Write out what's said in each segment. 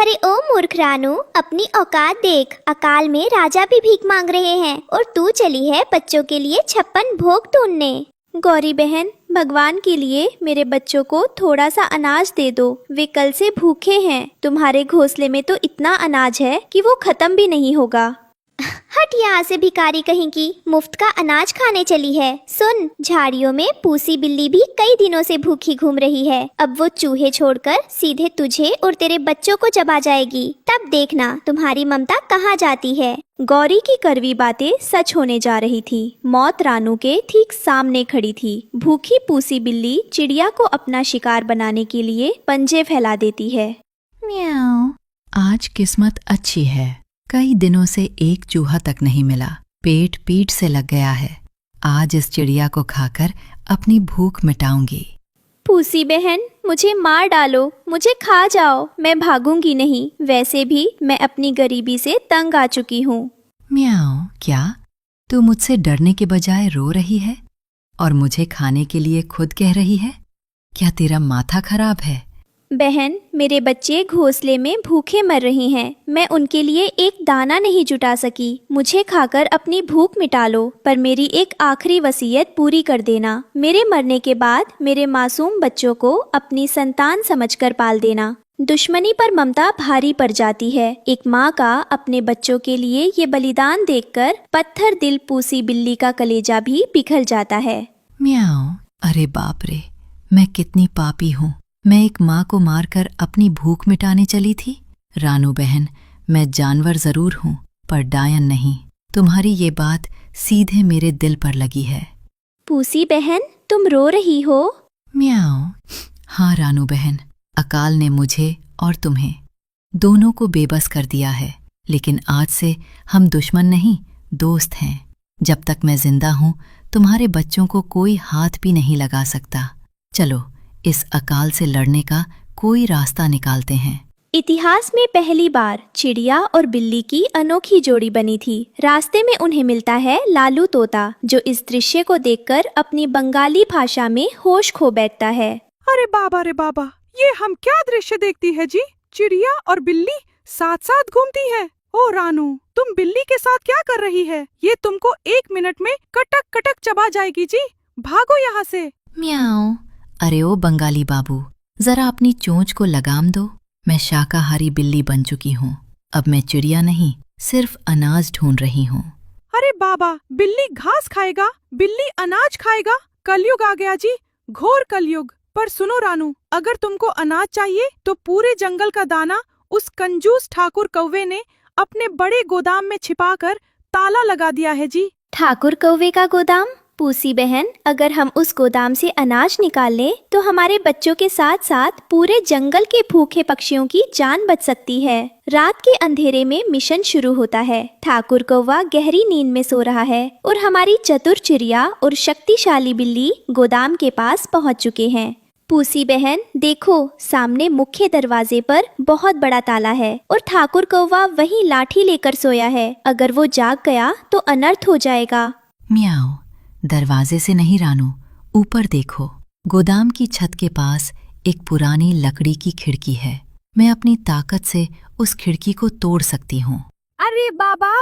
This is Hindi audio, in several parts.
अरे ओ मूर्ख रानू, अपनी औकात देख। अकाल में राजा भी भीख मांग रहे हैं और तू चली है बच्चों के लिए 56 भोग ढूंढने। गौरी बहन, भगवान के लिए मेरे बच्चों को थोड़ा सा अनाज दे दो। वे कल से भूखे हैं। तुम्हारे घोंसले में तो इतना अनाज है कि वो खत्म भी नहीं होगा। हट यहाँ से भिखारी कहीं की, मुफ्त का अनाज खाने चली है। सुन, झाड़ियों में पूसी बिल्ली भी कई दिनों से भूखी घूम रही है। अब वो चूहे छोड़कर सीधे तुझे और तेरे बच्चों को चबा जाएगी। तब देखना तुम्हारी ममता कहाँ जाती है। गौरी की कड़वी बातें सच होने जा रही थी। मौत रानू के ठीक सामने खड़ी थी। भूखी पूसी बिल्ली चिड़िया को अपना शिकार बनाने के लिए पंजे फैला देती है। म्याऊ। आज किस्मत अच्छी है, कई दिनों से एक चूहा तक नहीं मिला। पेट पीठ से लग गया है। आज इस चिड़िया को खाकर अपनी भूख मिटाऊंगी। पूसी बहन, मुझे मार डालो, मुझे खा जाओ, मैं भागूंगी नहीं। वैसे भी मैं अपनी गरीबी से तंग आ चुकी हूँ। म्याऊ, क्या तू मुझसे डरने के बजाय रो रही है और मुझे खाने के लिए खुद कह रही है? क्या तेरा माथा खराब है? बहन, मेरे बच्चे घोंसले में भूखे मर रहे हैं। मैं उनके लिए एक दाना नहीं जुटा सकी। मुझे खाकर अपनी भूख मिटा लो, पर मेरी एक आखिरी वसीयत पूरी कर देना। मेरे मरने के बाद मेरे मासूम बच्चों को अपनी संतान समझकर पाल देना। दुश्मनी पर ममता भारी पड़ जाती है। एक माँ का अपने बच्चों के लिए ये बलिदान देखकर पत्थर दिल पूसी बिल्ली का कलेजा भी पिघल जाता है। म्याऊ, अरे बाप रे, मैं कितनी पापी हूँ। मैं एक माँ को मारकर अपनी भूख मिटाने चली थी। रानू बहन, मैं जानवर जरूर हूँ पर डायन नहीं। तुम्हारी ये बात सीधे मेरे दिल पर लगी है। पूसी बहन, तुम रो रही हो? म्याऊ। हाँ रानू बहन, अकाल ने मुझे और तुम्हें दोनों को बेबस कर दिया है। लेकिन आज से हम दुश्मन नहीं, दोस्त हैं। जब तक मैं जिंदा हूँ तुम्हारे बच्चों को कोई हाथ भी नहीं लगा सकता। चलो इस अकाल से लड़ने का कोई रास्ता निकालते हैं। इतिहास में पहली बार चिड़िया और बिल्ली की अनोखी जोड़ी बनी थी। रास्ते में उन्हें मिलता है लालू तोता, जो इस दृश्य को देखकर अपनी बंगाली भाषा में होश खो बैठता है। अरे बाबा रे बाबा, ये हम क्या दृश्य देखती है जी। चिड़िया और बिल्ली साथ साथ घूमती है। ओ रानू, तुम बिल्ली के साथ क्या कर रही है? ये तुमको 1 मिनट में कटक कटक चबा जाएगी जी। भागो यहाँ से। म्याऊ। अरे ओ बंगाली बाबू, जरा अपनी चोंच को लगाम दो। मैं शाकाहारी बिल्ली बन चुकी हूँ। अब मैं चिड़िया नहीं, सिर्फ अनाज ढूंढ रही हूँ। अरे बाबा, बिल्ली घास खाएगा, बिल्ली अनाज खाएगा। कलयुग आ गया जी, घोर कलयुग। पर सुनो रानू, अगर तुमको अनाज चाहिए तो पूरे जंगल का दाना उस कंजूस ठाकुर कौवे ने अपने बड़े गोदाम में छिपाकर ताला लगा दिया है जी। ठाकुर कौवे का गोदाम? पूसी बहन, अगर हम उस गोदाम से अनाज निकाल लें तो हमारे बच्चों के साथ साथ पूरे जंगल के भूखे पक्षियों की जान बच सकती है। रात के अंधेरे में मिशन शुरू होता है। ठाकुर कौवा गहरी नींद में सो रहा है और हमारी चतुर चिड़िया और शक्तिशाली बिल्ली गोदाम के पास पहुंच चुके हैं। पूसी बहन देखो, सामने मुख्य दरवाजे पर बहुत बड़ा ताला है और ठाकुर कौवा वहीं लाठी लेकर सोया है। अगर वो जाग गया तो अनर्थ हो जाएगा। म्याऊ, दरवाजे से नहीं रानू, ऊपर देखो। गोदाम की छत के पास एक पुरानी लकड़ी की खिड़की है। मैं अपनी ताकत से उस खिड़की को तोड़ सकती हूँ। अरे बाबा,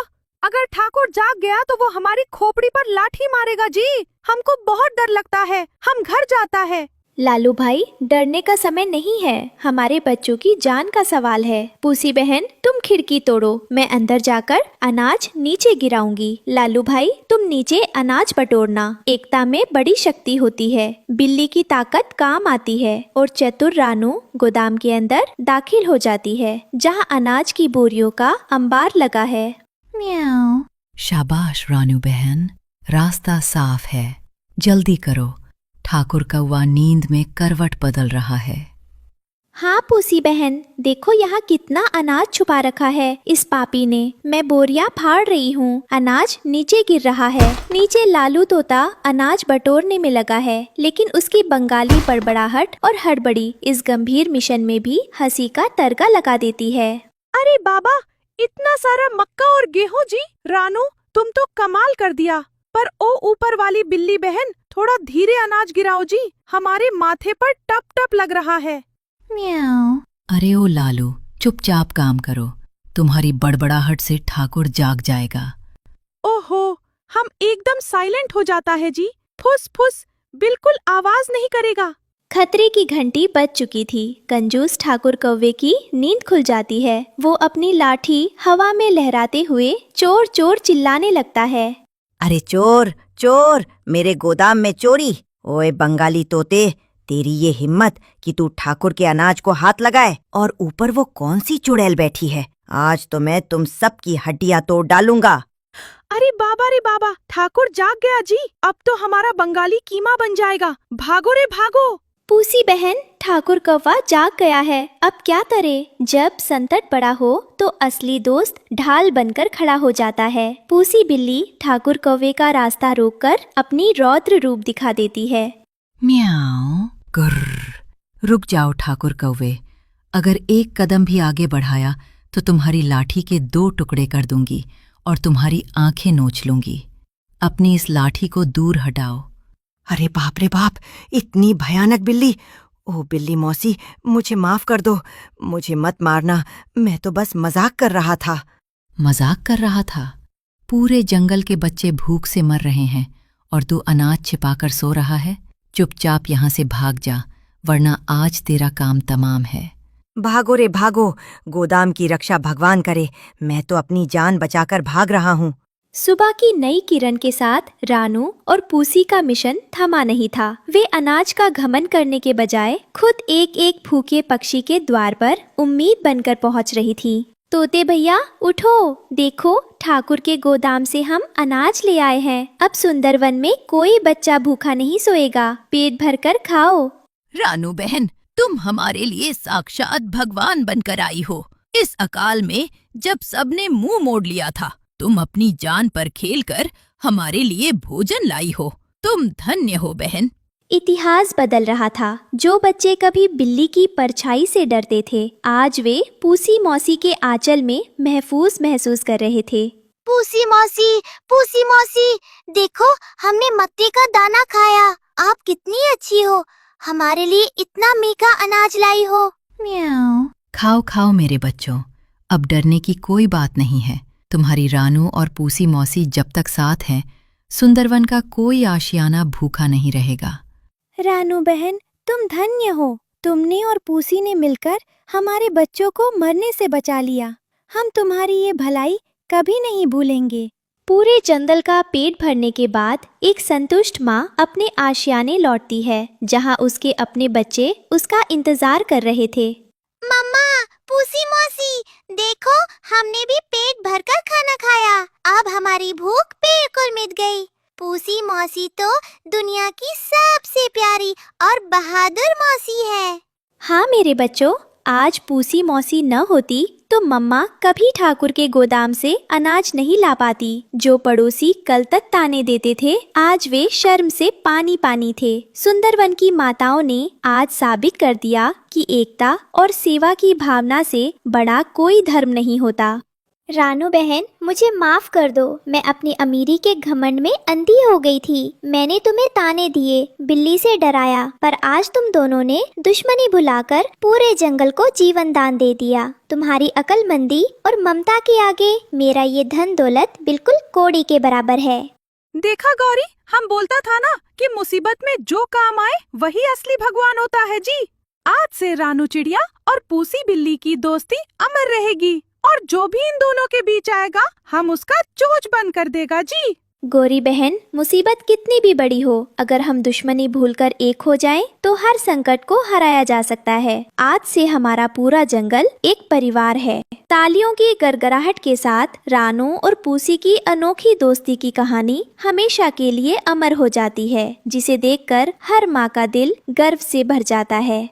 अगर ठाकुर जाग गया तो वो हमारी खोपड़ी पर लाठी मारेगा जी। हमको बहुत डर लगता है, हम घर जाता है। लालू भाई, डरने का समय नहीं है, हमारे बच्चों की जान का सवाल है। पूसी बहन, तुम खिड़की तोड़ो, मैं अंदर जाकर अनाज नीचे गिराऊंगी। लालू भाई, तुम नीचे अनाज बटोरना। एकता में बड़ी शक्ति होती है। बिल्ली की ताकत काम आती है और चतुर रानू गोदाम के अंदर दाखिल हो जाती है, जहाँ अनाज की बोरियों का अंबार लगा है। म्याऊ। शाबाश रानू बहन, रास्ता साफ है, जल्दी करो। ठाकुर कौवा नींद में करवट बदल रहा है। हाँ पूसी बहन, देखो यहाँ कितना अनाज छुपा रखा है इस पापी ने। मैं बोरियां फाड़ रही हूँ, अनाज नीचे गिर रहा है। नीचे लालू तोता अनाज बटोरने में लगा है, लेकिन उसकी बंगाली बड़बड़ाहट और हड़बड़ी इस गंभीर मिशन में भी हंसी का तड़का लगा देती है। अरे बाबा, इतना सारा मक्का और गेहूं जी। रानू, तुम तो कमाल कर दिया। पर ओ ऊपर वाली बिल्ली बहन, थोड़ा धीरे अनाज गिराओ जी, हमारे माथे पर टप टप लग रहा है। म्याऊ। अरे ओ लालू, चुपचाप काम करो, तुम्हारी बड़बड़ाहट से ठाकुर जाग जाएगा। ओहो, हम एकदम साइलेंट हो जाता है जी। फुस फुस, बिल्कुल आवाज नहीं करेगा। खतरे की घंटी बज चुकी थी। कंजूस ठाकुर कौवे की नींद खुल जाती है। वो अपनी लाठी हवा में लहराते हुए चोर चोर चिल्लाने लगता है। अरे चोर चोर, मेरे गोदाम में चोरी। ओए बंगाली तोते, तेरी ये हिम्मत कि तू ठाकुर के अनाज को हाथ लगाए, और ऊपर वो कौन सी चुड़ैल बैठी है। आज तो मैं तुम सब की हड्डियां तोड़ डालूंगा। अरे बाबा रे बाबा, ठाकुर जाग गया जी। अब तो हमारा बंगाली कीमा बन जाएगा। भागो रे भागो। पूसी बहन, ठाकुर कौवा जाग गया है, अब क्या करे। जब संकट बड़ा हो तो असली दोस्त ढाल बनकर खड़ा हो जाता है। पूसी बिल्ली ठाकुर कौवे का रास्ता रोककर अपनी रौद्र रूप दिखा देती है। म्याऊं गुर्र। रुक जाओ ठाकुर कौवे, अगर एक कदम भी आगे बढ़ाया तो तुम्हारी लाठी के 2 टुकड़े कर दूंगी और तुम्हारी आंखें नोच लूंगी। अपनी इस लाठी को दूर हटाओ। अरे बाप रे बाप, इतनी भयानक बिल्ली। ओ बिल्ली मौसी, मुझे माफ कर दो, मुझे मत मारना, मैं तो बस मजाक कर रहा था। मजाक कर रहा था? पूरे जंगल के बच्चे भूख से मर रहे हैं और तू अनाज छिपाकर सो रहा है। चुपचाप यहाँ से भाग जा, वरना आज तेरा काम तमाम है। भागो रे भागो, गोदाम की रक्षा भगवान करे। मैं तो अपनी जान बचाकर भाग रहा हूँ। सुबह की नई किरण के साथ रानू और पूसी का मिशन थमा नहीं था। वे अनाज का घमंड करने के बजाय खुद एक एक भूखे पक्षी के द्वार पर उम्मीद बनकर पहुंच रही थी। तोते भैया उठो, देखो ठाकुर के गोदाम से हम अनाज ले आए हैं। अब सुंदरवन में कोई बच्चा भूखा नहीं सोएगा, पेट भरकर खाओ। रानू बहन, तुम हमारे लिए साक्षात भगवान बनकर आई हो। इस अकाल में जब सबने मुंह मोड़ लिया था, तुम अपनी जान पर खेलकर हमारे लिए भोजन लाई हो। तुम धन्य हो बहन। इतिहास बदल रहा था। जो बच्चे कभी बिल्ली की परछाई से डरते थे, आज वे पूसी मौसी के आंचल में महफूज महसूस कर रहे थे। पूसी मौसी, देखो हमने मक्के का दाना खाया। आप कितनी अच्छी हो, हमारे लिए इतना मीठा अनाज लाई हो। म्याऊं। खाओ खाओ मेरे बच्चों, अब डरने की कोई बात नहीं है। तुम्हारी रानू और पूसी मौसी जब तक साथ हैं, सुंदरवन का कोई आशियाना भूखा नहीं रहेगा। रानू बहन, तुम धन्य हो। तुमने और पूसी ने मिलकर हमारे बच्चों को मरने से बचा लिया। हम तुम्हारी ये भलाई कभी नहीं भूलेंगे। पूरे जंगल का पेट भरने के बाद एक संतुष्ट माँ अपने आशियाने लौटती है, जहाँ उसके अपने बच्चे उसका इंतजार कर रहे थे। मम्मा, पूसी मौसी, देखो हमने भी पेट भरकर खाना खाया। अब हमारी भूख बिल्कुल मिट गई। पूसी मौसी तो दुनिया की सबसे प्यारी और बहादुर मौसी है। हाँ मेरे बच्चों, आज पूसी मौसी न होती तो मम्मा कभी ठाकुर के गोदाम से अनाज नहीं ला पाती। जो पड़ोसी कल तक ताने देते थे, आज वे शर्म से पानी पानी थे। सुंदरवन की माताओं ने आज साबित कर दिया कि एकता और सेवा की भावना से बड़ा कोई धर्म नहीं होता। रानू बहन, मुझे माफ कर दो। मैं अपनी अमीरी के घमंड में अंधी हो गई थी। मैंने तुम्हें ताने दिए, बिल्ली से डराया, पर आज तुम दोनों ने दुश्मनी भुलाकर पूरे जंगल को जीवन दान दे दिया। तुम्हारी अक्लमंदी और ममता के आगे मेरा ये धन दौलत बिल्कुल कौड़ी के बराबर है। देखा गौरी, हम बोलता था ना कि मुसीबत में जो काम आए वही असली भगवान होता है जी। आज से रानू चिड़िया और पूसी बिल्ली की दोस्ती अमर रहेगी, और जो भी इन दोनों के बीच आएगा हम उसका चोच बंद कर देगा जी। गौरी बहन, मुसीबत कितनी भी बड़ी हो, अगर हम दुश्मनी भूलकर एक हो जाएं, तो हर संकट को हराया जा सकता है। आज से हमारा पूरा जंगल एक परिवार है। तालियों की गड़गड़ाहट के साथ रानू और पूसी की अनोखी दोस्ती की कहानी हमेशा के लिए अमर हो जाती है, जिसे देखकर हर माँ का दिल गर्व से भर जाता है।